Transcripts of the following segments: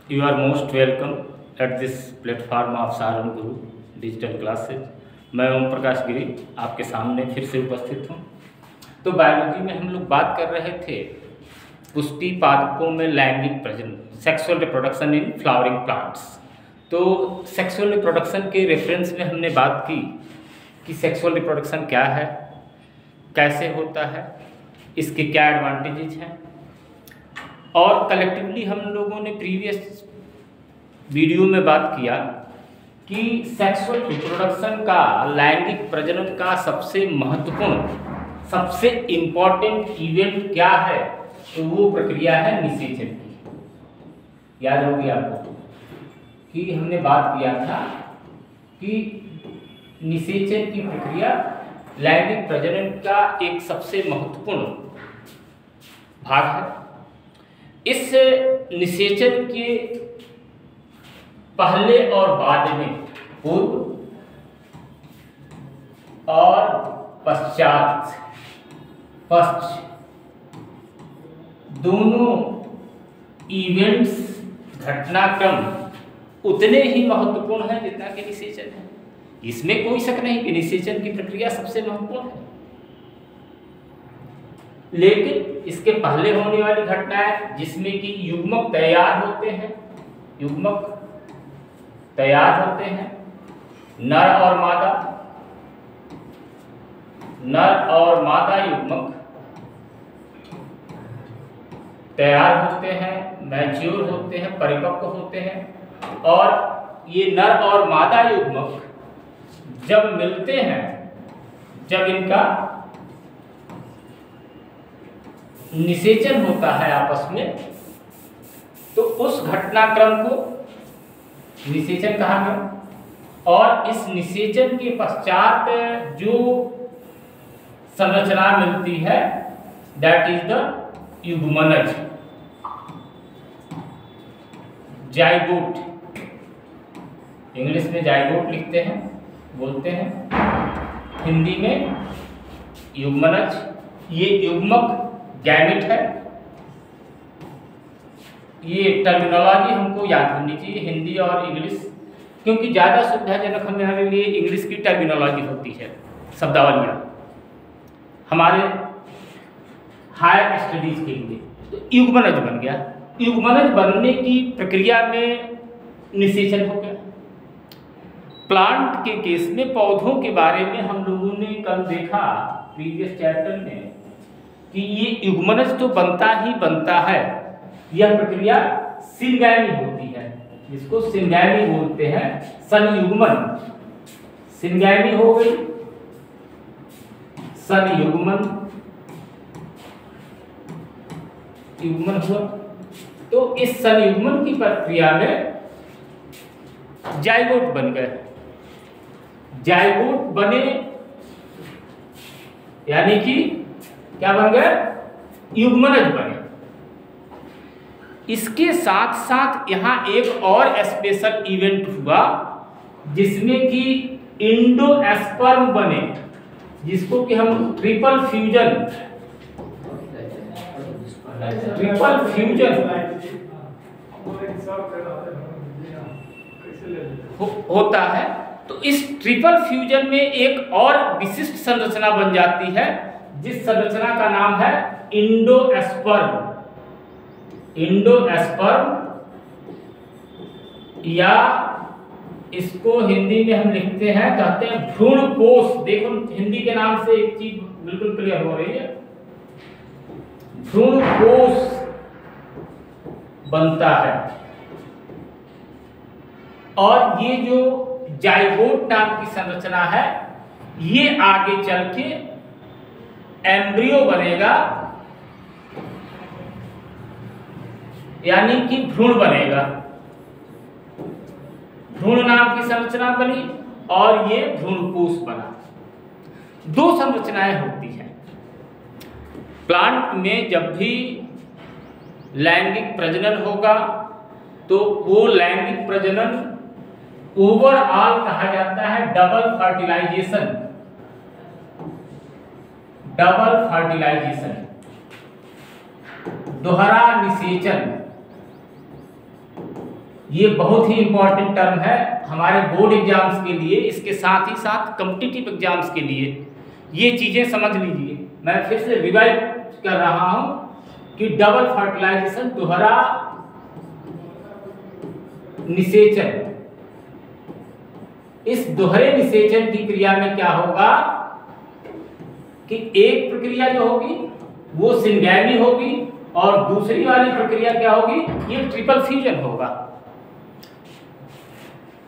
You are most welcome at this platform of Saran Guru digital classes. मैं ओम प्रकाश गिरी आपके सामने फिर से उपस्थित हूँ। तो बायोलॉजी में हम लोग बात कर रहे थे पुष्टि पादपों में लैंगिक प्रजनन, sexual reproduction in flowering plants. तो सेक्सुअल रिप्रोडक्शन के रेफरेंस में हमने बात की कि सेक्सुअल रिप्रोडक्शन क्या है, कैसे होता है, इसके क्या एडवांटेजेस हैं, और कलेक्टिवली हम लोगों ने प्रीवियस वीडियो में बात किया कि सेक्सुअल रिप्रोडक्शन का, लैंगिक प्रजनन का सबसे महत्वपूर्ण, सबसे इम्पॉर्टेंट इवेंट क्या है, तो वो प्रक्रिया है निषेचन की। याद होगी आपको कि हमने बात किया था कि निषेचन की प्रक्रिया लैंगिक प्रजनन का एक सबसे महत्वपूर्ण भाग है। इस निषेचन के पहले और बाद में, पूर्व और पश्चात, पश्च दोनों इवेंट्स, घटनाक्रम उतने ही महत्वपूर्ण हैं जितना कि निषेचन है। इसमें कोई शक नहीं कि निषेचन की प्रक्रिया सबसे महत्वपूर्ण है, लेकिन इसके पहले होने वाली घटनाएं जिसमें कि युग्मक तैयार होते हैं, युग्मक तैयार होते हैं, नर और मादा, नर और मादा युग्मक तैयार होते हैं, मैच्योर होते हैं, परिपक्व होते हैं, और ये नर और मादा युग्मक जब मिलते हैं, जब इनका निषेचन होता है आपस में, तो उस घटनाक्रम को निषेचन कहा गया। और इस निषेचन के पश्चात जो संरचना मिलती है, दैट इज द युग्मनज, जाइगोट। इंग्लिश में जाइगोट लिखते हैं, बोलते हैं, हिंदी में युग्मनज। ये युग्मक गैमेट है। ये टर्मिनोलॉजी हमको याद होनी चाहिए, हिंदी और इंग्लिश, क्योंकि ज़्यादा सुविधाजनक हमारे लिए इंग्लिश की टर्मिनोलॉजी होती है, शब्दावलियाँ हमारे हायर स्टडीज के लिए। तो युग्मनज बन गया। युग्मनज बनने की प्रक्रिया में निषेचन हो गया। प्लांट के केस में, पौधों के बारे में हम लोगों ने कल देखा प्रीवियस चैप्टर में कि ये युग्मनज तो बनता ही बनता है। यह प्रक्रिया सिंगैमी होती है, जिसको सिंगैमी बोलते हैं, संयुग्मन। सिंगैमी हो गई, संयुग्मन, युग्मन हुआ। तो इस संयुग्मन की प्रक्रिया में जाइगोट बन गए। जाइगोट बने यानी कि क्या बन गए? युग्मनज बने। इसके साथ साथ यहाँ एक और स्पेशल इवेंट हुआ जिसमें कि इंडोएस्पर्म बने, जिसको कि हम ट्रिपल फ्यूजन होता है। तो इस ट्रिपल फ्यूजन में एक और विशिष्ट संरचना बन जाती है, जिस संरचना का नाम है इंडोएस्पर्म। इंडोएस्पर्म, या इसको हिंदी में हम लिखते हैं, कहते हैं भ्रूण कोश। देखो हिंदी के नाम से एक चीज बिल्कुल क्लियर हो रही है, भ्रूण कोश बनता है। और ये जो जाइगोट नाम की संरचना है, ये आगे चल के एम्ब्रियो बनेगा, यानी कि भ्रूण बनेगा। भ्रूण नाम की संरचना बनी और ये भ्रूणकोश बना। दो संरचनाएं होती हैं प्लांट में। जब भी लैंगिक प्रजनन होगा तो वो लैंगिक प्रजनन ओवरऑल कहा जाता है डबल फर्टिलाइजेशन। डबल फर्टिलाइजेशन, दोहरा निषेचन। ये बहुत ही इंपॉर्टेंट टर्म है हमारे बोर्ड एग्जाम्स के लिए, इसके साथ ही साथ कॉम्पिटिटिव एग्जाम्स के लिए ये चीज़ें समझ लीजिए। मैं फिर से रिवाइज कर रहा हूं कि डबल फर्टिलाइजेशन, दोहरा निषेचन, इस दोहरे निषेचन की क्रिया में क्या होगा कि एक प्रक्रिया जो होगी वो सिंगैमी होगी और दूसरी वाली प्रक्रिया क्या होगी, ये ट्रिपल फ्यूजन होगा।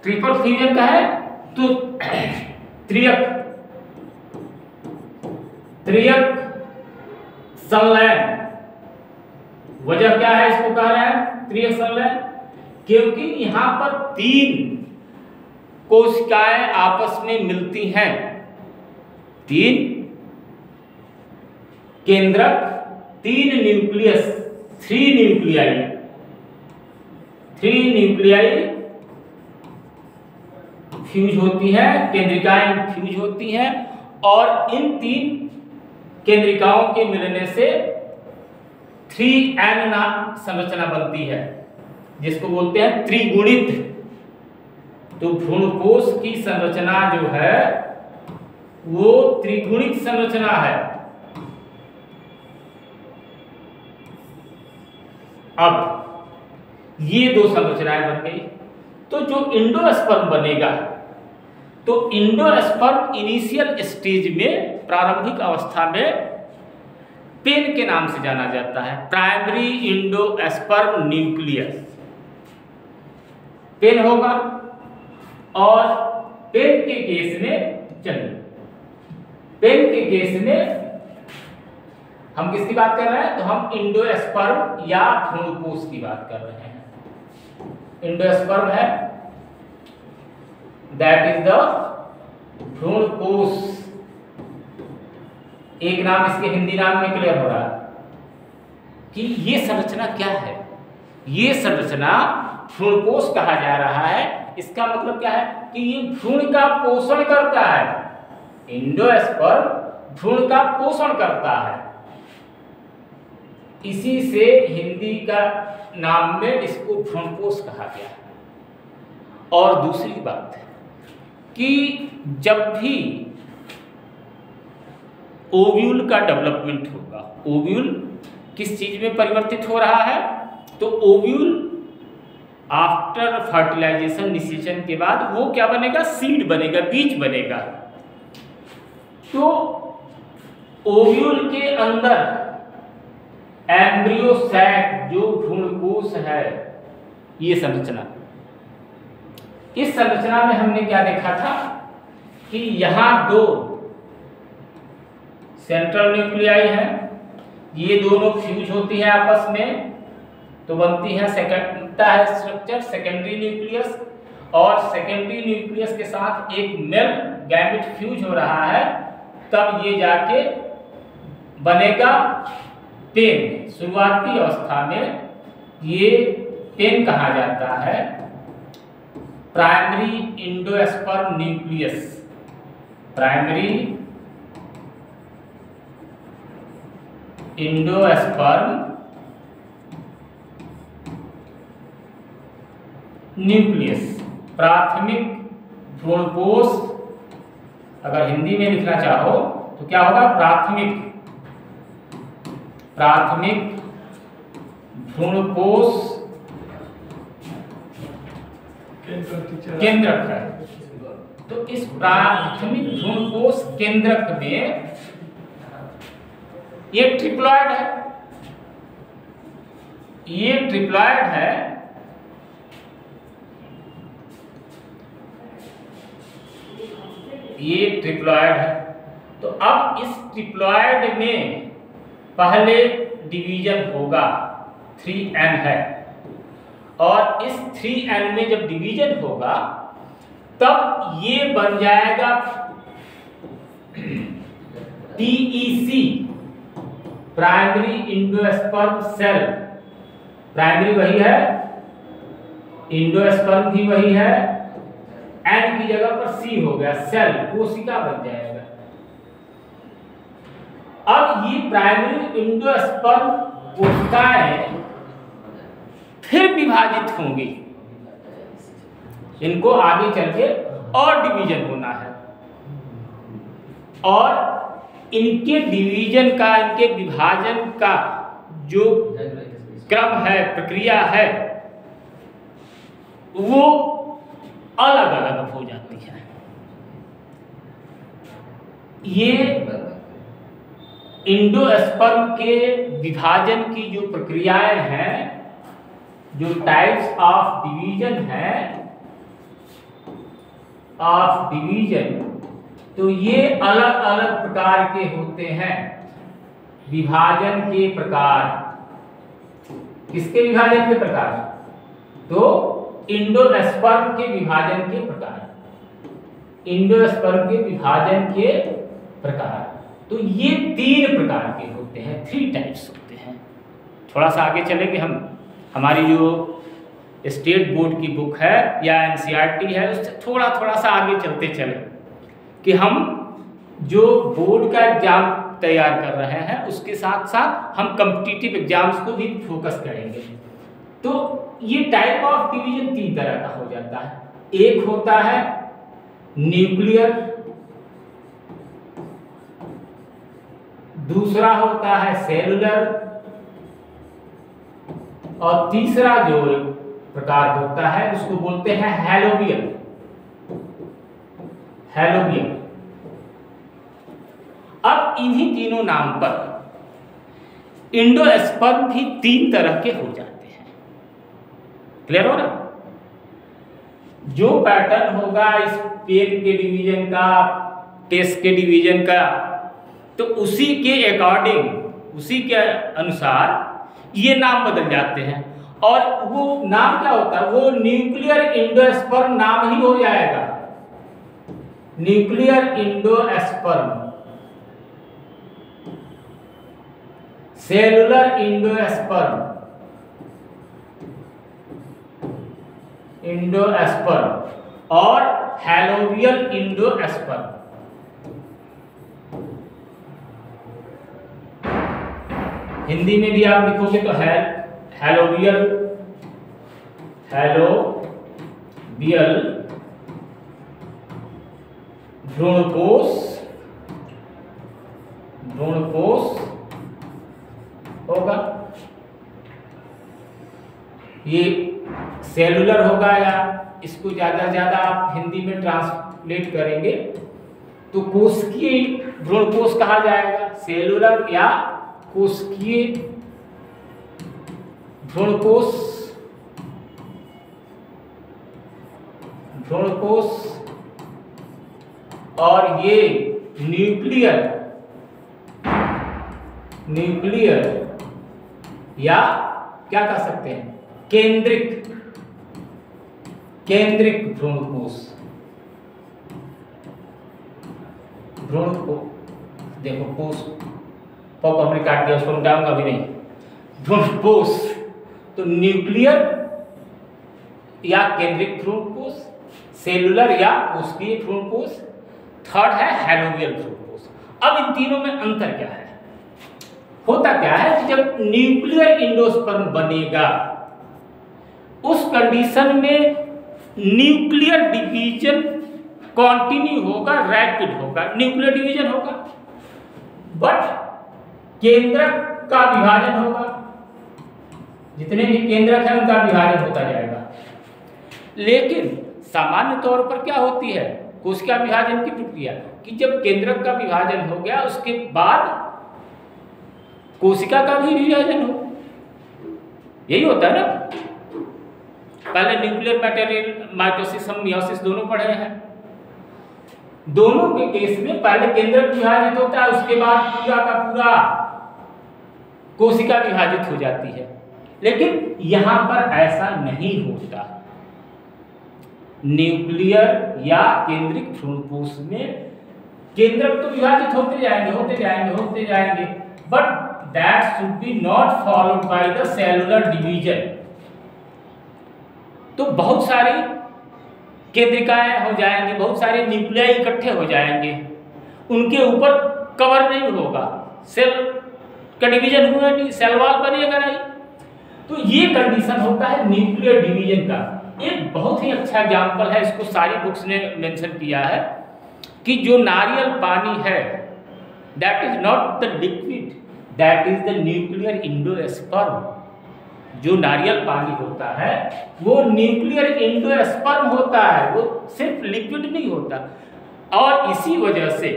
ट्रिपल फ्यूजन का है तो त्रियक संलयन। वजह क्या है इसको कह रहे हैं त्रियक संलयन, क्योंकि यहां पर 3 कोशिकाएं आपस में मिलती हैं, 3 केंद्रक, 3 न्यूक्लियस, 3 न्यूक्लियाई फ्यूज होती है, केंद्रिकाएं फ्यूज होती हैं और इन 3 केंद्रिकाओं के मिलने से 3N संरचना बनती है, जिसको बोलते हैं त्रिगुणित। तो भ्रूणकोश की संरचना जो है वो त्रिगुणित संरचना है। अब ये 2 संरचनाएं बन गई, तो जो इंडोस्पर्म बनेगा, तो इंडोस्पर्म इनिशियल स्टेज में, प्रारंभिक अवस्था में पेन के नाम से जाना जाता है, प्राइमरी इंडोस्पर्म न्यूक्लियस पेन होगा। और पेन के केस में, चलिए पेन के केस में हम किसकी बात कर रहे हैं, तो हम इंडोस्पर्म या भ्रूणकोश की बात कर रहे हैं। इंडोस्पर्म है दैट इज द भ्रूणकोश, एक नाम इसके हिंदी नाम में क्लियर हो रहा है कि ये संरचना क्या है। ये संरचना भ्रूणकोश कहा जा रहा है। इसका मतलब क्या है कि ये भ्रूण का पोषण करता है। इंडोस्पर्म भ्रूण का पोषण करता है, इसी से हिंदी का नाम में इसको भ्रूणकोश कहा गया है। और दूसरी बात है कि जब भी ओव्यूल का डेवलपमेंट होगा, ओव्यूल किस चीज में परिवर्तित हो रहा है, तो ओव्यूल आफ्टर फर्टिलाइजेशन निषेचन के बाद वो क्या बनेगा, सीड बनेगा, बीज बनेगा। तो ओव्यूल के अंदर एम्ब्रियो सैक जो भ्रूणकोश है, ये संरचना, इस संरचना में हमने क्या देखा था कि यहां 2 सेंट्रल न्यूक्लियाई है, ये दोनों फ्यूज होती है आपस में, तो बनती है स्ट्रक्चर सेकेंडरी न्यूक्लियस, और सेकेंडरी न्यूक्लियस के साथ एक मेल गैमेट फ्यूज हो रहा है, तब ये जाके बनेगा पेन। शुरुआती अवस्था में ये पेन कहा जाता है, primary endosperm nucleus, primary endosperm nucleus, प्राथमिक भ्रूणकोश। अगर हिंदी में लिखना चाहो तो क्या होगा, प्राथमिक भ्रूणकोश केंद्रक है। तो इस प्राथमिक भ्रूणकोश केंद्रक में ये ट्रिप्लॉइड है, ये ट्रिप्लॉइड है, ये ट्रिप्लॉइड है। तो अब इस ट्रिप्लॉइड में पहले डिवीजन होगा, 3N है, और इस 3N में जब डिवीजन होगा तब ये बन जाएगा PEC, primary endosperm cell. Primary वही है, इंडोस्पर्म भी वही है, N की जगह पर C हो गया, सेल, कोशिका बन जाएगा। अब ये प्राइमरी इंडोस्पर्म कोशिकाएं फिर विभाजित होंगी, इनको आगे चल के और डिवीजन होना है, और इनके डिवीजन का, इनके विभाजन का जो क्रम है, प्रक्रिया है, वो अलग अलग हो जाती है। ये इंडोस्पर्म के विभाजन की जो प्रक्रियाएं हैं, जो टाइप्स ऑफ डिवीजन है, तो ये अलग अलग प्रकार के होते हैं। विभाजन के प्रकार, किसके विभाजन के प्रकार? तो इंडोस्पर्म के विभाजन के प्रकार, इंडोस्पर्म के विभाजन के प्रकार। तो ये 3 प्रकार के होते हैं, 3 टाइप्स होते हैं। थोड़ा सा आगे चलेंगे हम, हमारी जो स्टेट बोर्ड की बुक है या एनसीईआरटी है, उससे थोड़ा थोड़ा सा आगे चलते चले कि हम जो बोर्ड का एग्जाम तैयार कर रहे हैं उसके साथ साथ हम कॉम्पिटिटिव एग्जाम्स को भी फोकस करेंगे। तो ये टाइप ऑफ डिवीजन 3 तरह का हो जाता है। एक होता है न्यूक्लियर, दूसरा होता है सेलुलर, और तीसरा जो प्रकार होता है उसको बोलते हैं हैलोबियल। हैलोबियल। अब इन्हीं तीनों नाम पर इंडोस्पर्म भी 3 तरह के हो जाते हैं। क्लियर हो रहा? जो पैटर्न होगा इस पेन के डिवीजन का, टेस्ट के डिवीजन का, तो उसी के अकॉर्डिंग, उसी के अनुसार ये नाम बदल जाते हैं। और वो नाम क्या होता है? वो न्यूक्लियर इंडोस्पर्म नाम ही हो जाएगा, न्यूक्लियर इंडोस्पर्म, सेलुलर इंडोस्पर्म, और हैलोबियल इंडोस्पर्म। हिंदी में भी आप लिखोगे तो हैलोबियल भ्रूणकोश होगा, ये सेलुलर होगा, या इसको ज्यादा से ज्यादा आप हिंदी में ट्रांसलेट करेंगे तो कोशिकीय भ्रूणकोश कहा जाएगा, सेलुलर या कोशिकीय भ्रूणकोश। और ये न्यूक्लियर या क्या कह सकते हैं, केंद्रिक भ्रूणकोश। देखो कोश पॉप हमने काट दिया, उसको मिटाऊंगा भी नहीं। भ्रूणकोश तो न्यूक्लियर या केंद्रिक भ्रूणकोश, सेलुलर या कोशिकीय भ्रूणकोश, थर्ड है हैलोबियल भ्रूणकोश। अब इन तीनों में अंतर क्या है? होता क्या है कि जब न्यूक्लियर इंडोस्पर्म बनेगा उस कंडीशन में न्यूक्लियर डिवीजन कंटिन्यू होगा, रैपिड होगा, न्यूक्लियर डिवीजन होगा, बट केंद्रक का विभाजन होगा, जितने भी केंद्रक हैं उनका विभाजन होता जाएगा। लेकिन सामान्य तौर पर क्या होती है कोशिका विभाजन की प्रक्रिया, कि जब केंद्रक का विभाजन हो गया उसके बाद कोशिका का भी विभाजन हो, यही होता है ना। पहले न्यूक्लियर मटेरियल माइटोसिस, हम मियोसिस दोनों पढ़े हैं। दोनों के केस में पहले केंद्रक विभाजित होता है, उसके बाद पूरा का पूरा कोशिका विभाजित हो जाती है। लेकिन यहां पर ऐसा नहीं होता। न्यूक्लियर या केंद्रिक भ्रूणकोश में केंद्रक तो विभाजित होते जाएंगे, but that should be not followed by the cellular division। तो बहुत सारी केंद्रिकाएं हो जाएंगी, बहुत सारे न्यूक्लियाई इकट्ठे हो जाएंगे, उनके ऊपर कवर नहीं होगा, सेल का डिवीजन हुआ नहीं, सेल वॉल बनेगा नहीं, तो ये कंडीशन होता है न्यूक्लियर डिवीजन का। एक बहुत ही अच्छा एग्जाम्पल है, इसको सारी बुक्स ने मेंशन किया है कि जो नारियल पानी है that is not the liquid, that is the nuclear endosperm. जो नारियल पानी होता है वो न्यूक्लियर एंडोस्पर्म होता है, वो सिर्फ लिक्विड नहीं होता। और इसी वजह से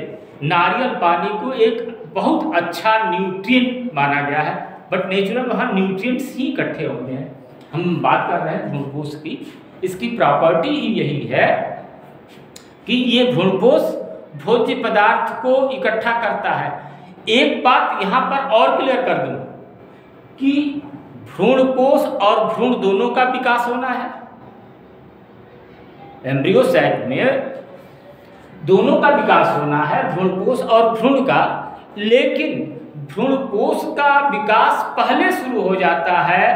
नारियल पानी को एक बहुत अच्छा न्यूट्रिएंट माना गया है, बट नेचुरल वहाँ न्यूट्रिएंट्स ही इकट्ठे होते हैं। हम बात कर रहे हैं भ्रूणपोष की, इसकी प्रॉपर्टी ही यही है कि ये भ्रूणपोष भोज्य पदार्थ को इकट्ठा करता है। एक बात यहाँ पर और क्लियर कर दूं कि भ्रूणपोष और भ्रूण दोनों का विकास होना है। एम्ब्रियो सैक में दोनों का विकास होना है, भ्रूणपोष और भ्रूण का। लेकिन भ्रूणपोष का विकास पहले शुरू हो जाता है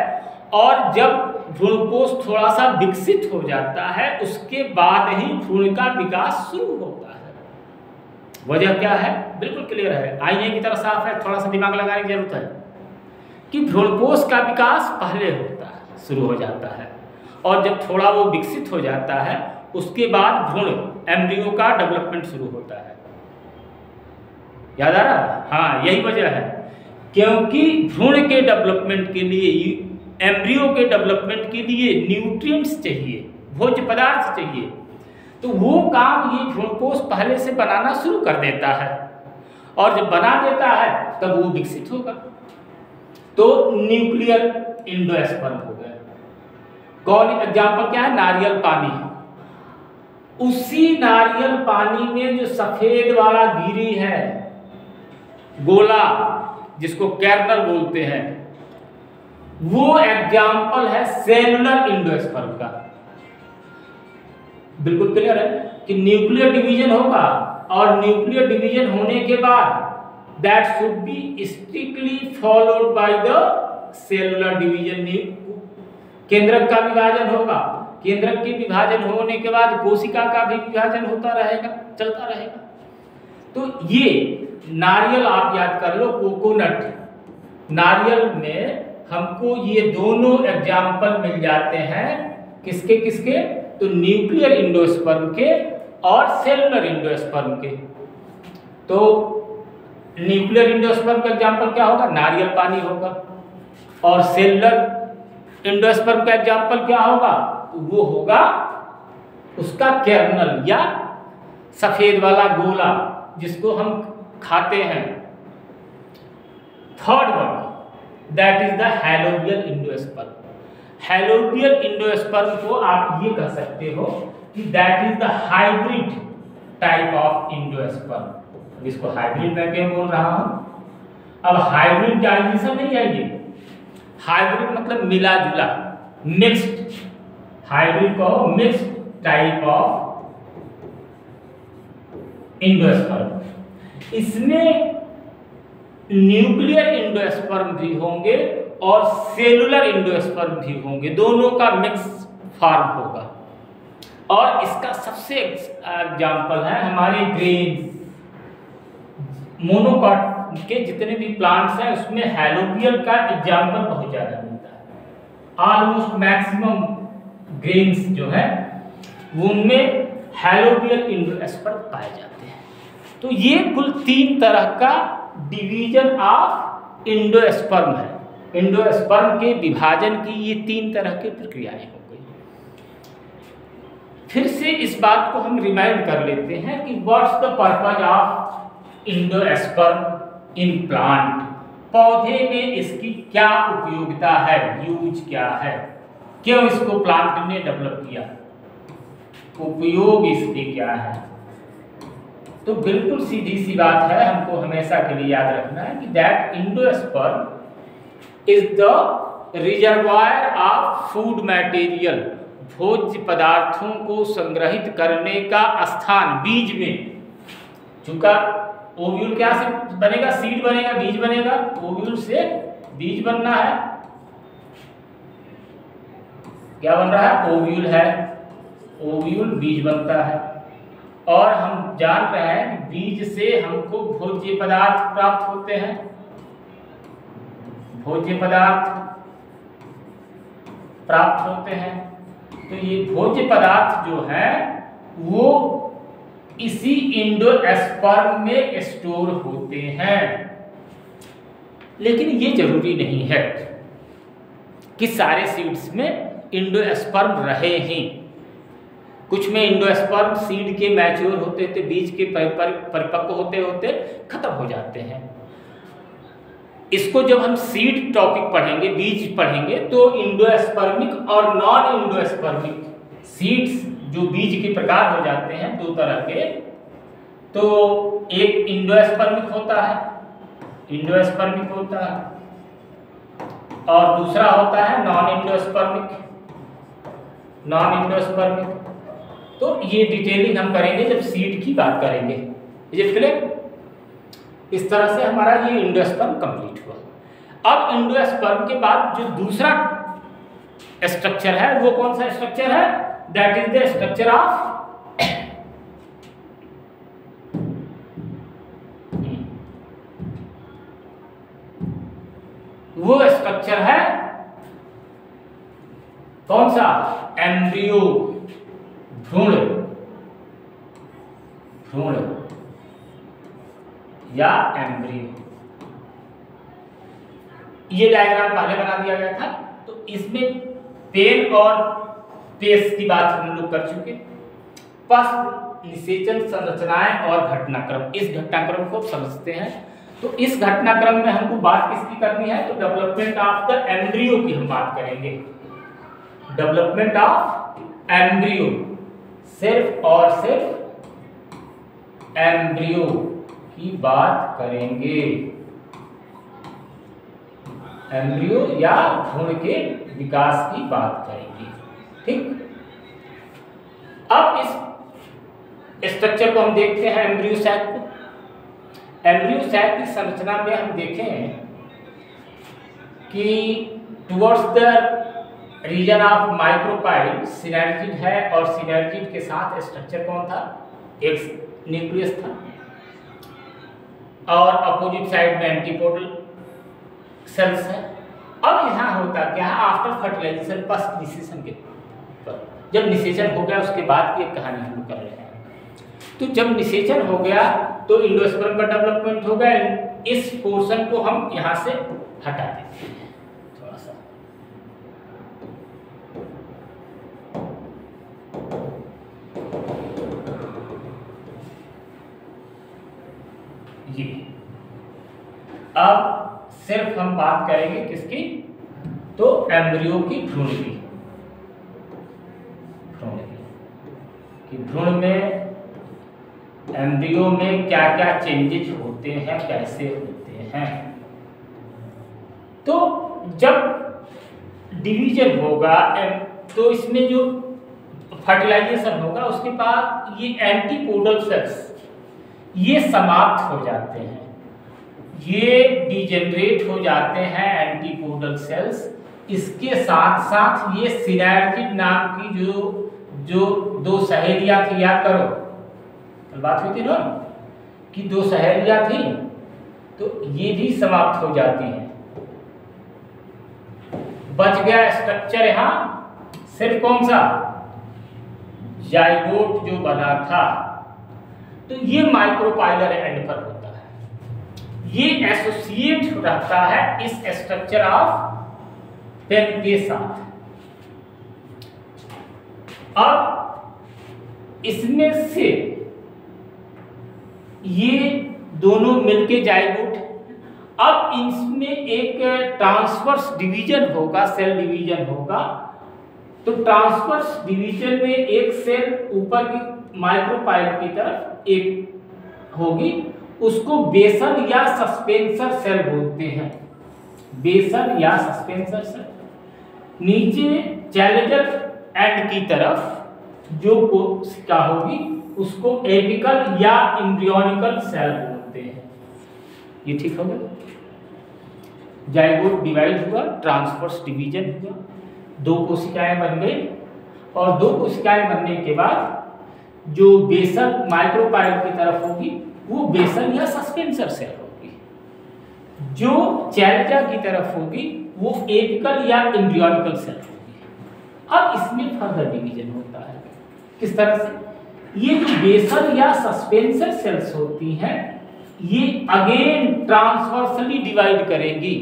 और जब भ्रूणपोष थोड़ा सा विकसित हो जाता है उसके बाद ही भ्रूण का विकास शुरू होता है। वजह क्या है? बिल्कुल क्लियर है, आईने की तरह साफ है, थोड़ा सा दिमाग लगाने की जरूरत है कि भ्रूणपोष का विकास पहले होता है, शुरू हो जाता है, और जब थोड़ा वो विकसित हो जाता है उसके बाद भ्रूण एम्ब्रियो का डेवलपमेंट शुरू होता है। याद आ रहा? हाँ, यही वजह है, क्योंकि भ्रूण के डेवलपमेंट के लिए, एम्ब्रियो के डेवलपमेंट के लिए न्यूट्रिएंट्स चाहिए, भोज्य पदार्थ चाहिए। तो वो काम ये भ्रूणपोष पहले से बनाना शुरू कर देता है, और जब बना देता है तब वो विकसित होगा। तो न्यूक्लियर एंडोस्पर्म हो गया। कौन एग्जाम्पल क्या है? नारियल पानी। उसी नारियल पानी में जो सफेद वाला गिरी है, गोला जिसको कैर्नल बोलते हैं, वो एग्जाम्पल है सेलुलर एंडोस्पर्म का। बिल्कुल क्लियर है कि न्यूक्लियर डिवीजन होगा, और न्यूक्लियर डिवीजन होने के बाद that should B strictly followed by the cellular division. केंद्रक का विभाजन होगा, केंद्रक के विभाजन होने के बाद कोशिका का भी विभाजन होता रहेगा, चलता रहेगा। तो ये नारियल आप याद कर लो, कोकोनट, नारियल में हमको ये दोनों एग्जाम्पल मिल जाते हैं। किसके किसके? तो न्यूक्लियर एंडोस्पर्म के और सेलुलर एंडोस्पर्म के। तो न्यूक्लियर एंडोस्पर्म का एग्जाम्पल क्या होगा? नारियल पानी होगा। और सेलुलर एंडोस्पर्म का एग्जाम्पल क्या होगा? वो होगा उसका कर्नल या सफेद वाला गोला जिसको हम खाते हैं। Third one that is the helobial endosperm. Helobial endosperm को आप ये कह सकते हो कि that is the hybrid type of endosperm. इसको हाइब्रिड मैं क्यों बोल रहा हूं? अब हाइब्रिड डाइजेशन नहीं है ये। हाइब्रिड मतलब मिला जुला, मिक्स्ड। हाइब्रिड को मिक्स्ड टाइप ऑफ एंडोस्पर्म। इसमें न्यूक्लियर एंडोस्पर्म भी होंगे और सेलुलर एंडोस्पर्म भी होंगे, दोनों का मिक्स फॉर्म होगा। और इसका सबसे एग्जाम्पल है हमारे ग्रेन्स, मोनोकॉट के जितने भी प्लांट्स हैं उसमें हैलोबियल का एग्जाम्पल बहुत ज़्यादा मिलता है। ऑलमोस्ट मैक्सिमम ग्रेन्स जो है उनमें हैलोबियल एंडोस्पर्म पाए जाते हैं। तो ये कुल 3 तरह का डिवीजन ऑफ एंडोस्पर्म है। एंडोस्पर्म के विभाजन की ये 3 तरह की प्रक्रियाएं हो गई। फिर से इस बात को हम रिमाइंड कर लेते हैं कि what's the purpose of endosperm in plant. पौधे में इसकी क्या उपयोगिता है, यूज क्या है, क्यों इसको प्लांट ने डेवलप किया, उपयोग इसके क्या है। तो बिल्कुल सीधी सी बात है, हमको हमेशा के लिए याद रखना है कि that endosperm is the reservoir of food material. भोज्य पदार्थों को संग्रहित करने का स्थान बीज में। चूंकि ओव्यूल क्या से बनेगा? सीड बनेगा, बीज बनेगा। ओव्यूल से बीज बनना है, क्या बन रहा है? ओव्यूल है, ओव्यूल बीज बनता है। और हम जान रहे हैं कि बीज से हमको भोज्य पदार्थ प्राप्त होते हैं। भोज्य पदार्थ प्राप्त होते हैं। तो ये भोज्य पदार्थ जो है वो इसी एंडोस्पर्म में स्टोर होते हैं। लेकिन ये जरूरी नहीं है कि सारे सीड्स में एंडोस्पर्म रहे ही। कुछ में एंडोस्पर्म सीड के मैच्योर होते होते, बीज के परिपक्व होते होते खत्म हो जाते हैं। इसको जब हम सीड टॉपिक पढ़ेंगे, बीज पढ़ेंगे, तो एंडोस्पर्मिक और नॉन एंडोस्पर्मिक सीड्स जो बीज के प्रकार हो जाते हैं दो तरह के। तो एक एंडोस्पर्मिक होता है, एंडोस्पर्मिक होता है, और दूसरा होता है नॉन एंडोस्पर्मिक, नॉन एंडोस्पर्मिक। तो ये डिटेलिंग हम करेंगे जब सीड की बात करेंगे। Is it clear? इस तरह से हमारा ये एंडोस्पर्म कंप्लीट हुआ। अब एंडोस्पर्म के बाद जो दूसरा स्ट्रक्चर है वो कौन सा स्ट्रक्चर है? That is the structure of वो स्ट्रक्चर है कौन सा? एम्ब्रियो, भ्रूण, भ्रूण या एम्ब्रियो। ये डायग्राम पहले बना दिया गया था। तो इसमें पेन और पेस की बात हम लोग कर चुके। पश्च निषेचन संरचनाएं और घटनाक्रम, इस घटनाक्रम को समझते हैं। तो इस घटनाक्रम में हमको बात किसकी करनी है? तो डेवलपमेंट ऑफ द एम्ब्रियो की हम बात करेंगे। डेवलपमेंट ऑफ एम्ब्रियो, सिर्फ और सिर्फ एम्ब्रियो की बात करेंगे। एम्ब्रियो या भ्रूण के विकास की बात करेंगे। ठीक, अब इस स्ट्रक्चर को हम देखते हैं, एम्ब्रियो सैक को। एम्ब्रियो सैक की संरचना में हम देखें कि towards the region of micropyle synergid है, और सिनर्जिड के साथ स्ट्रक्चर कौन था? एक न्यूक्लियस था, और अपोजिट साइड में एंटीपोडल सेल्स है। अब यहाँ होता क्या है? आफ्टर फर्टिलाइजेशन, पश्च निषेचन के पर, जब निषेचन हो गया उसके बाद की एक कहानी हम कर रहे हैं। तो जब निषेचन हो गया तो एंडोस्पर्म का डेवलपमेंट हो गया। इस पोर्शन को हम यहाँ से हटा देते हैं थोड़ा सा। ये अब सिर्फ हम बात करेंगे किसकी? तो एम्ब्रियो की, भ्रूण की। भ्रूण की भ्रूण में, एम्ब्रियो में क्या क्या चेंजेस होते हैं, कैसे होते हैं। तो जब डिवीजन होगा तो इसमें जो फर्टिलाइजेशन होगा उसके बाद ये एंटीपोडल सेल्स ये समाप्त हो जाते हैं, ये डिजेनरेट हो जाते हैं एंटीपोडल सेल्स। इसके साथ साथ ये सिनर्जिड नाम की जो दो सहेलियां थी, याद करो कल बात हुई थी ना कि दो सहेलियां थी, तो ये भी समाप्त हो जाती हैं। बच गया स्ट्रक्चर यहां सिर्फ कौन सा? जाइगोट जो बना था। तो ये माइक्रोपाइलर एंड पर होता है, ये एसोसिएट रहता है इस स्ट्रक्चर ऑफ पेन के साथ। अब इसमें से ये दोनों मिलके जाइगोट, अब इसमें एक ट्रांसवर्स डिवीजन होगा, सेल डिवीजन होगा। तो ट्रांसवर्स डिवीजन में एक सेल ऊपर की माइक्रोपाइल की तरफ एक होगी, उसको बेसल या सस्पेंसर सेल बोलते हैं। बेसल या सस्पेंसर सेल। नीचे चैलेंजर एंड की तरफ जो कोशिका होगी उसको एपिकल या एम्ब्रियोनिकल सेल बोलते हैं। ये ठीक हो गया? जाइगोट डिवाइड हुआ, ट्रांसवर्स डिवीजन हुआ, दो कोशिकाएं बन गई, और दो कोशिकाएं बनने के बाद जो बेसल माइक्रोपाइल की तरफ होगी वो बेसल या सस्पेंसर सेल होगी। जो चैलेंजर की तरफ होगी वो एपिकल या एम्ब्रियोनिकल सेल होगी। अब इसमें फर्दर डिवीजन होता है। किस तरह से? ये जो बेसल या सस्पेंसर सेल्स होती हैं ये अगेन ट्रांसवर्सली डिवाइड करेंगी,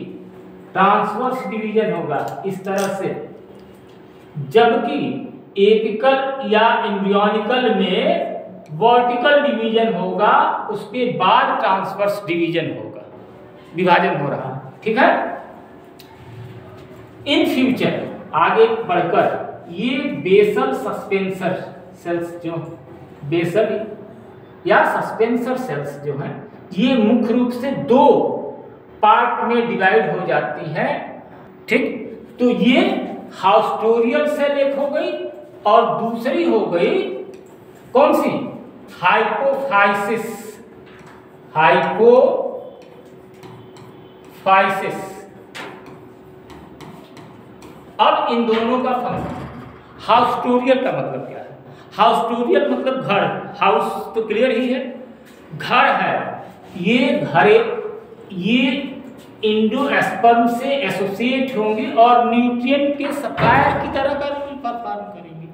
ट्रांसवर्स डिवीजन होगा इस तरह से, जबकि एपिकल या एम्ब्रियोनिकल में वर्टिकल डिवीजन होगा, उसके बाद ट्रांसवर्स डिवीजन होगा, विभाजन हो रहा है। ठीक है। इन फ्यूचर आगे बढ़कर ये बेसल सस्पेंसर सेल्स जो बेसल या सस्पेंसर सेल्स जो हैं ये मुख्य रूप से दो पार्ट में डिवाइड हो जाती है। ठीक, तो ये हाउस्टोरियल सेल एक हो गई और दूसरी हो गई कौन सी? हाइपोफाइसिस। हाइपोफाइसिस। अब इन दोनों का फंक्शन, हाउस्टोरियल का मतलब क्या है? हाउस्टोरियल मतलब घर, हाउस तो क्लियर ही है, घर है। ये घरे ये इंडोस्पर्म से एसोसिएट होंगे और न्यूट्रिएंट के सप्लायर की तरह का रोल परफॉर्म करेंगे।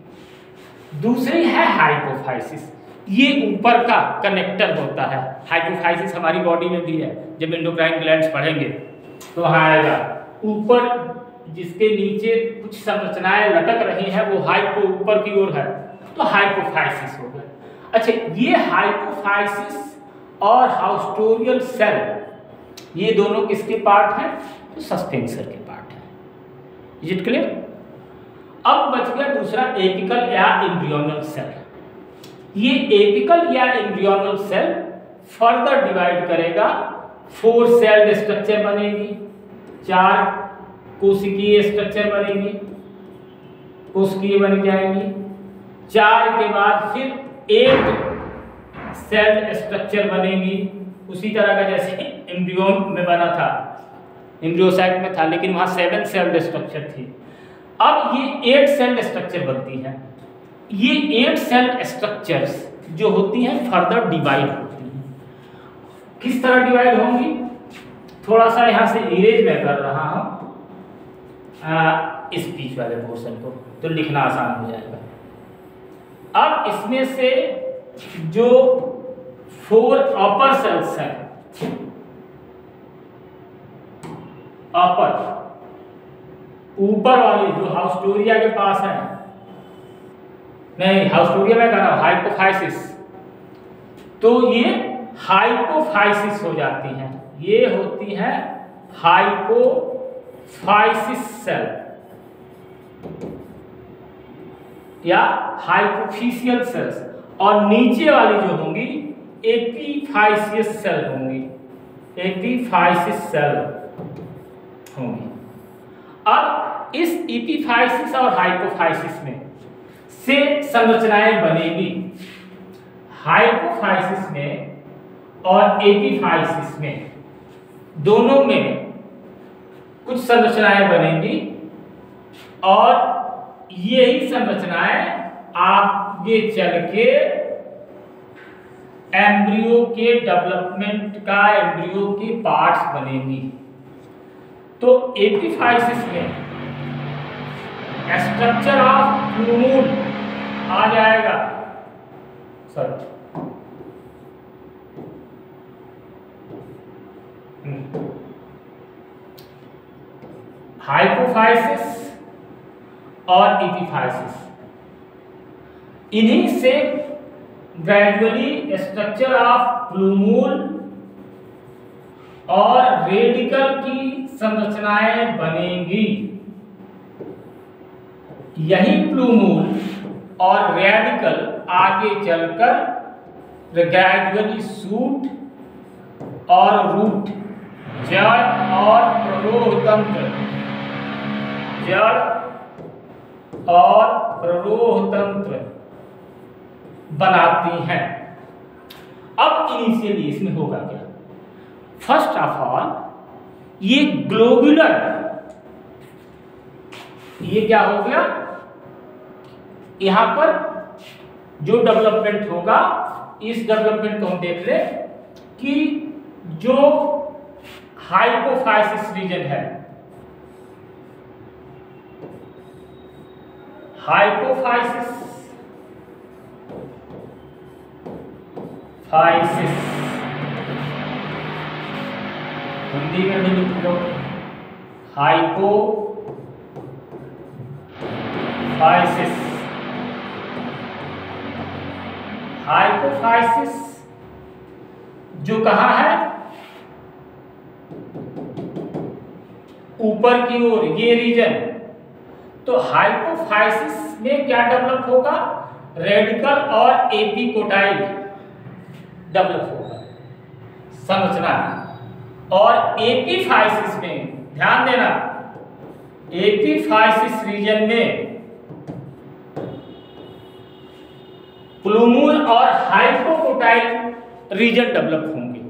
दूसरी है हाइपोफाइसिस, ये ऊपर का कनेक्टर होता है। हाइपोफाइसिस हमारी बॉडी में भी है, जब एंडोक्राइन ग्लैंड्स पढ़ेंगे तो वहाँ आएगा। ऊपर जिसके नीचे कुछ संरचनाएं लटक रही हैं वो हाइपो ऊपर की ओर है, तो हाइपोफाइसिस हो गया। अच्छा, ये हाइपोफाइसिस और हाउस्टोरियल सेल ये दोनों किसके पार्ट हैं? तो सस्पेंसर के पार्ट हैं। Is it clear? अब बच गया दूसरा एपिकल या एम्ब्रियोनल सेल। ये एपिकल या एम्ब्रियोनल सेल फर्दर डिवाइड करेगा, 4 सेल्ड स्ट्रक्चर बनेगी, 4 कोशिकीय स्ट्रक्चर बनेगी, कोशिकीय बन जाएंगी। 4 के बाद फिर 8 सेल्ड स्ट्रक्चर बनेगी, उसी तरह का जैसे एम्ब्रियो में बना था, एम्ब्रियोसाइट में था, लेकिन वहाँ 7 सेल्ड स्ट्रक्चर थी। अब ये 8 सेल्ड स्ट्रक्चर बनती हैं। ये 8 सेल्ड स्ट्रक्चर्स जो होती हैं फर्दर डिवाइड होती हैं। किस तरह डिवाइड होंगी? थोड़ा सा यहाँ से इरेज मैं कर रहा हूँ इस बीच वाले पोर्शन को, तो लिखना आसान हो जाएगा। अब इसमें से जो 4 अपर सेल्स हैं, अपर ऊपर वाली जो हाउस्टोरिया के पास है, नहीं हाउस्टोरिया में कह रहा हूं, हाइपोफाइसिस, तो ये हाइपोफाइसिस हो जाती हैं। ये होती है हाइपोफाइसिस सेल या हाइपोफिशियल सेल्स, और नीचे वाली जो होंगी एपिफाइसियस सेल होंगी, एपिफाइसिस सेल होंगी। अब इस एपिफाइसिस और हाइपोफाइसिस में से संरचनाएं बनेगी। हाइपोफाइसिस में और एपिफाइसिस में दोनों में कुछ संरचनाएं बनेंगी और यही संरचनाएं आगे चल के एम्ब्रियो के डेवलपमेंट का, एम्ब्रियो के पार्ट्स बनेंगी। तो एपिफाइसिस में स्ट्रक्चर ऑफ प्लूमूल आ जाएगा, सर हाइपोफाइसिस और एपिफाइसिस, इन्हीं से ग्रेजुअली स्ट्रक्चर ऑफ प्लूमूल और रेडिकल की संरचनाएं बनेंगी। यही प्लूमूल और रेडिकल आगे चलकर ग्रेजुअली सूट और रूट, जड़ और प्ररोह तंत्र, जड़ और प्ररोह तंत्र बनाती हैं। अब इनिशियली इसमें होगा क्या? फर्स्ट ऑफ ऑल ये ग्लोबुलर, ये क्या हो गया? यहां पर जो डेवलपमेंट होगा, इस डेवलपमेंट को हम देख ले कि जो हाइपोफाइसिस रीजन है, हाइपोफाइसिस, फाइसिस हिंदी में भी लिख लो, हाइपोफाइसिस। हाइपोफाइसिस जो कहाँ है, ऊपर की ओर ये रीजन। तो हाइपोफाइसिस में क्या डेवलप होगा, रेडिकल और एपिकोटाइल डेवलप होगा संरचना। और एपीफाइसिस में ध्यान देना, एपीफाइसिस रीजन में प्लूमूल और हाइपोकोटाइल रीजन डेवलप होंगे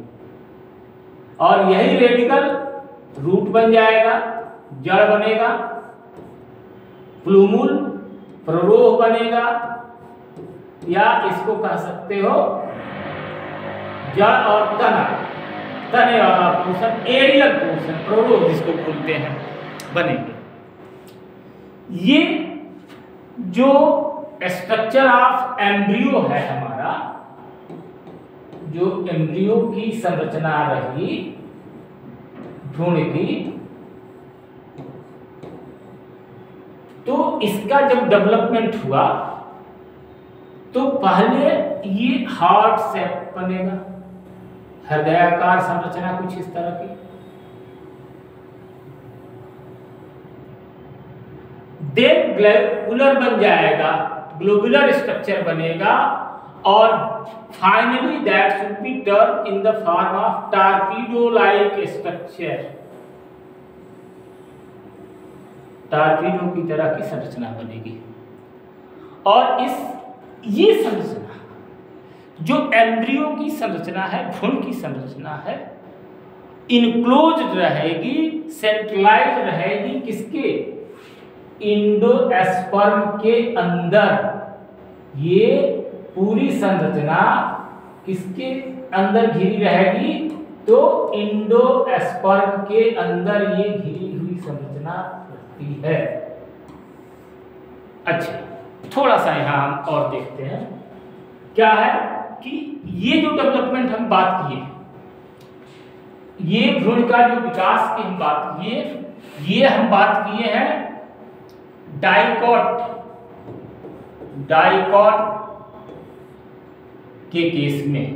और यही रेडिकल रूट बन जाएगा, जड़ बनेगा, प्लूमूल प्ररोह बनेगा, या इसको कह सकते हो जड़ और तना, तने वाला पोर्शन, एरियल पोर्शन, प्ररोह जिसको बोलते हैं, बनेंगे। ये जो स्ट्रक्चर ऑफ एम्ब्रियो है हमारा, जो एम्ब्रियो की संरचना रही भ्रूण की, तो इसका जब डेवलपमेंट हुआ तो पहले ये हार्ट शेप बनेगा, हृदयाकार संरचना कुछ इस तरह की। देन ग्लोबुलर बन जाएगा, ग्लोबुलर स्ट्रक्चर बनेगा, और finally that should be turn in the form of torpedo like structure, torpedo की तरह की संरचना बनेगी। और ये संरचना जो एम्ब्रियो की संरचना है, भ्रूण की संरचना है, इनक्लोज्ड रहेगी, सेंट्रलाइज्ड रहेगी किसके, इंडोस्पर्म के अंदर। ये पूरी संरचना किसके अंदर घिरी रहेगी, तो इंडोस्पर्म के अंदर ये घिरी हुई संरचना रहती है। अच्छा, थोड़ा सा यहां हम और देखते हैं क्या है कि ये जो डेवलपमेंट हम बात किए, ये भ्रूण का जो विकास की हम बात किए, ये हम बात किए हैं डाइकॉट के केस में,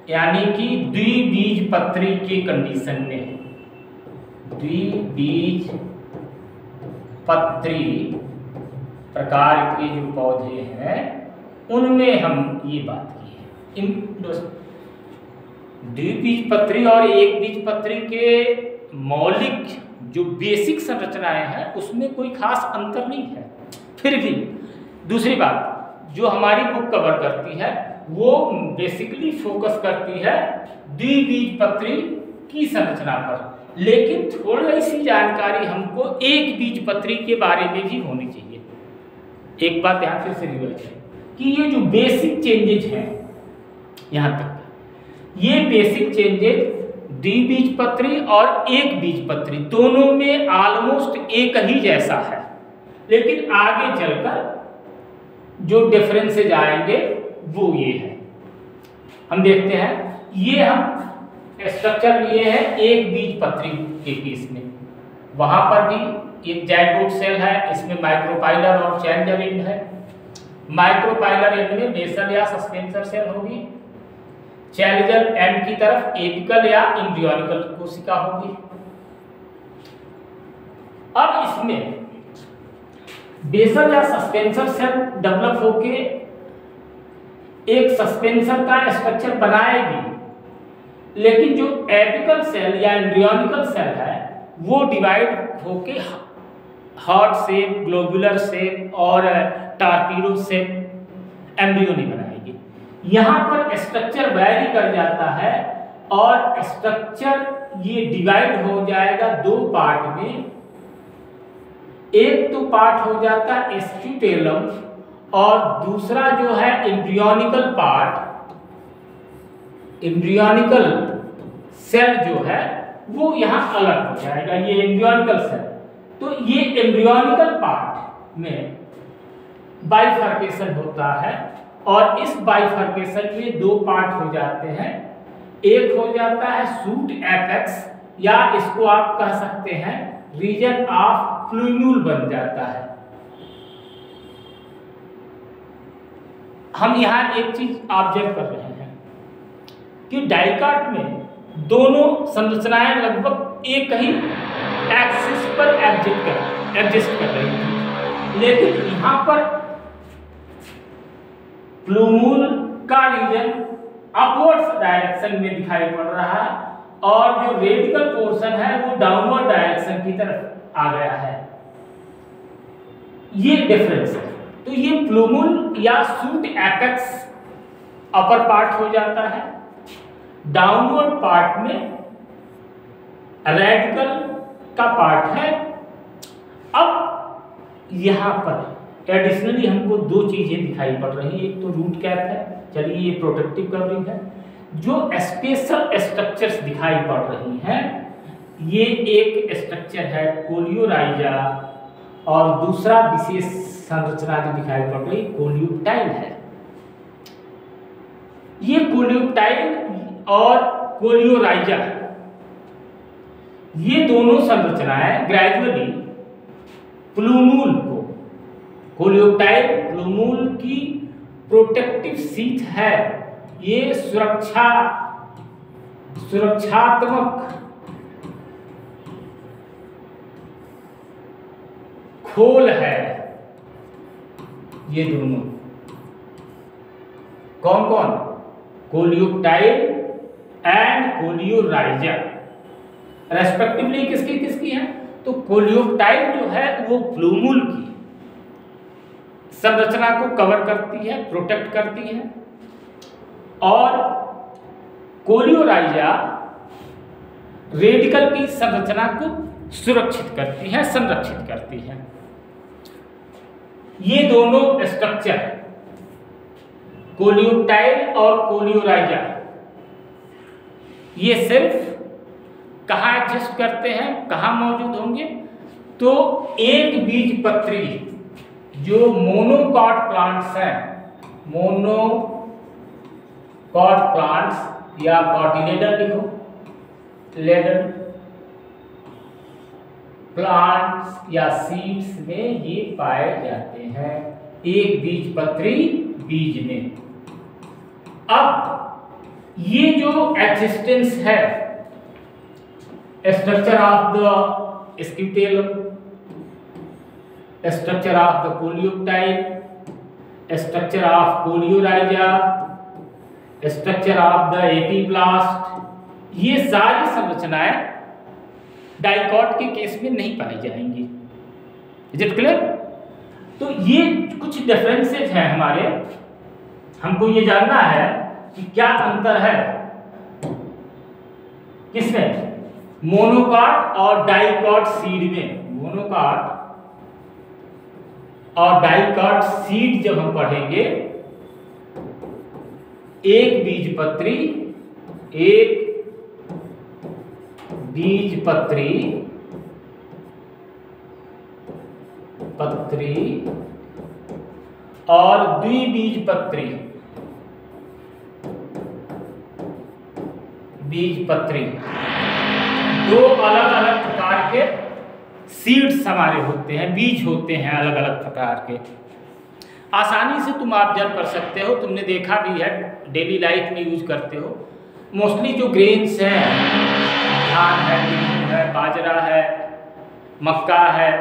यानी कि द्विबीजपत्री के कंडीशन में। द्विबीजपत्री प्रकार के जो पौधे हैं उनमें हम ये बात की है। द्विबीजपत्री और एक बीजपत्री के मौलिक जो बेसिक संरचनाएं हैं उसमें कोई खास अंतर नहीं है। फिर भी दूसरी बात जो हमारी बुक कवर करती है वो बेसिकली फोकस करती है द्विबीजपत्री की संरचना पर, लेकिन थोड़ी सी जानकारी हमको एक बीजपत्री के बारे में भी होनी चाहिए। एक बात ध्यान से रिवाइज है कि ये जो बेसिक चेंजेज हैं यहाँ तक, ये बेसिक चेंजेज द्विबीजपत्री और एक बीजपत्री दोनों में ऑलमोस्ट एक ही जैसा है, लेकिन आगे चलकर जो डिफरेंसेज आएंगे वो ये है। हम देखते हैं, ये हम स्ट्रक्चर लिए हैं एक बीजपत्री के केस में, वहां पर भी एक जाइगोट सेल है, इसमें माइक्रोपाइलर और चैलेंजर एंड है। माइक्रोपाइलर एंड में बेसल या सस्पेंसर सेल होगी, चैलेंजर एंड की तरफ एपिकल या एम्ब्रियोनिकल कोशिका होगी। अब इसमें बेसल या सस्पेंसर सेल डेवलप होके एक सस्पेंसर का स्ट्रक्चर बनाएगी, लेकिन जो एपिकल सेल या एम्ब्रियोनिकल सेल है वो डिवाइड होके हार्ट शेप, ग्लोबुलर शेप और टार्पीडो शेप एम्ब्रियो नहीं बनाएगी। यहाँ पर स्ट्रक्चर वैरी कर जाता है और स्ट्रक्चर ये डिवाइड हो जाएगा दो पार्ट में। एक तो पार्ट हो जाता है स्क्यूटेलम और दूसरा जो है एम्ब्रियोनिकल पार्ट, एम्ब्रियोनिकल सेल जो है वो यहाँ अलग हो जाएगा, ये एम्ब्रियोनिकल सेल। तो ये एम्ब्रियोनिकल पार्ट में बाइफर्केशन होता है और इस बाइफर्केशन में दो पार्ट हो जाते हैं। एक हो जाता है शूट एपेक्स या इसको आप कह सकते हैं रीजन ऑफ प्लूम्यूल बन जाता है। हम यहाँ एक चीज ऑब्जर्व कर रहे हैं कि डाइकाट में दोनों संरचनाएं लगभग एक ही एक्सिस पर एग्जिस्ट कर रही थी, लेकिन यहाँ पर प्लूम्यूल का रीजन अपवर्ड्स डायरेक्शन में दिखाई पड़ रहा है और जो रेडिकल पोर्शन है वो डाउनवर्ड डायरेक्शन की तरफ आ गया है। ये डिफरेंस है। तो ये प्लूम्यूल या शूट एपेक्स अपर पार्ट हो जाता है, डाउनवर्ड पार्ट में रेडिकल का पार्ट है। अब यहां पर एडिशनली हमको दो चीजें दिखाई पड़ रही है। एक तो रूट कैप है, चलिए ये प्रोटेक्टिव कवरिंग है। जो स्पेशल स्ट्रक्चर्स दिखाई पड़ रही हैं, ये एक स्ट्रक्चर है कोलियोराइजा और दूसरा विशेष संरचना जो दिखाई पड़ रही कोलियोप्टाइल है। ये कोलियोप्टाइल और कोलियोराइजा ये दोनों संरचनाएं ग्रेजुअली प्लूम्यूल को, कोलियोप्टाइल प्लूम्यूल की प्रोटेक्टिव शीट है, ये सुरक्षात्मक खोल है। ये दोनों कौन कौन, कोलियोप्टाइल एंड कोलियोराइजा रेस्पेक्टिवली किसकी किसकी है। तो कोलियोप्टाइल जो है वो प्लूम्यूल की संरचना को कवर करती है, प्रोटेक्ट करती है, और कोलियोराइजा रेडिकल की संरचना को सुरक्षित करती है, संरक्षित करती है। ये दोनों स्ट्रक्चर कोलियोप्टाइल और कोलियोराइजा ये सिर्फ कहाँ एग्जिस्ट करते हैं, कहाँ मौजूद होंगे। तो एक बीजपत्री जो मोनोकॉट प्लांट्स हैं, मोनोकॉट प्लांट्स या कॉटिलेडन लिखो, लेडन प्लांट्स या सीड्स में ये पाए जाते हैं, एक बीजपत्री बीज में। अब ये जो एक्सिस्टेंस है structure of the scutellum, structure of the coleoptile, structure of coleorhiza, structure of the epiblast, ये सारी संरचनाएं डाइकॉट के केस में नहीं पाई जाएंगी। Is it clear? तो ये कुछ डिफरेंसेस हैं हमारे, हमको ये जानना है कि क्या अंतर है किसमें, मोनोकॉट और डाइकॉट सीड में। मोनोकॉट और डाइकॉट सीड जब हम पढ़ेंगे, एक बीजपत्री और द्विबीजपत्री दो अलग अलग प्रकार के सीड्स हमारे होते हैं, बीज होते हैं अलग अलग प्रकार के। आसानी से तुम ऑब्जर्व कर सकते हो, तुमने देखा भी है, डेली लाइफ में यूज करते हो। मोस्टली जो ग्रेन्स हैं, धान है, गेहूं है, बाजरा है, मक्का है,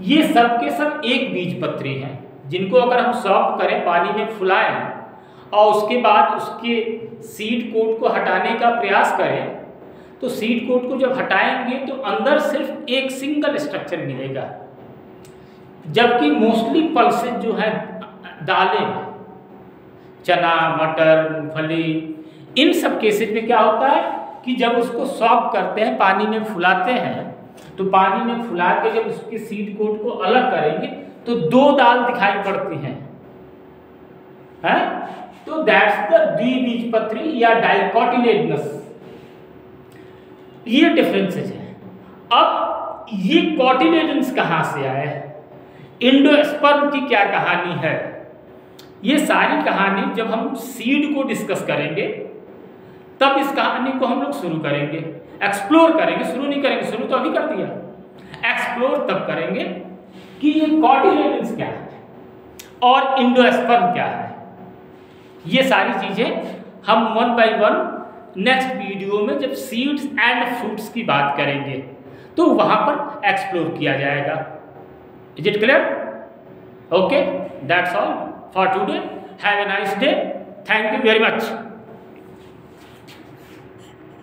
ये सब के सब एक बीजपत्री हैं, जिनको अगर हम सॉफ्ट करें, पानी में फुलाएं और उसके बाद उसके सीड कोट को हटाने का प्रयास करें, तो सीड कोट को जब हटाएंगे तो अंदर सिर्फ एक सिंगल स्ट्रक्चर मिलेगा। जबकि मोस्टली पल्सेस जो है, दालें, चना, मटर, मूंगफली, इन सब केसेस में क्या होता है कि जब उसको सॉफ्ट करते हैं, पानी में फुलाते हैं, तो पानी में फुला के जब उसके सीड कोट को अलग करेंगे तो दो दाल दिखाई पड़ती हैं, तो दैट्स द द्विबीजपत्री या डाइकोटिलेडनस। ये डिफरेंसेस हैं। अब ये कॉटिलेडन्स कहाँ से आए? एंडोस्पर्म की क्या कहानी है, ये सारी कहानी जब हम सीड को डिस्कस करेंगे तब इस कहानी को हम लोग शुरू करेंगे, एक्सप्लोर करेंगे। शुरू नहीं करेंगे, शुरू तो अभी कर दिया, एक्सप्लोर तब करेंगे कि ये कॉटिलेडन्स क्या है और एंडोस्पर्म क्या है। ये सारी चीजें हम one by one next video में जब सीड्स एंड फ्रूट्स की बात करेंगे तो वहां पर एक्सप्लोर किया जाएगा। Is it clear? Okay, that's all for today. Have a nice day. Thank you very much.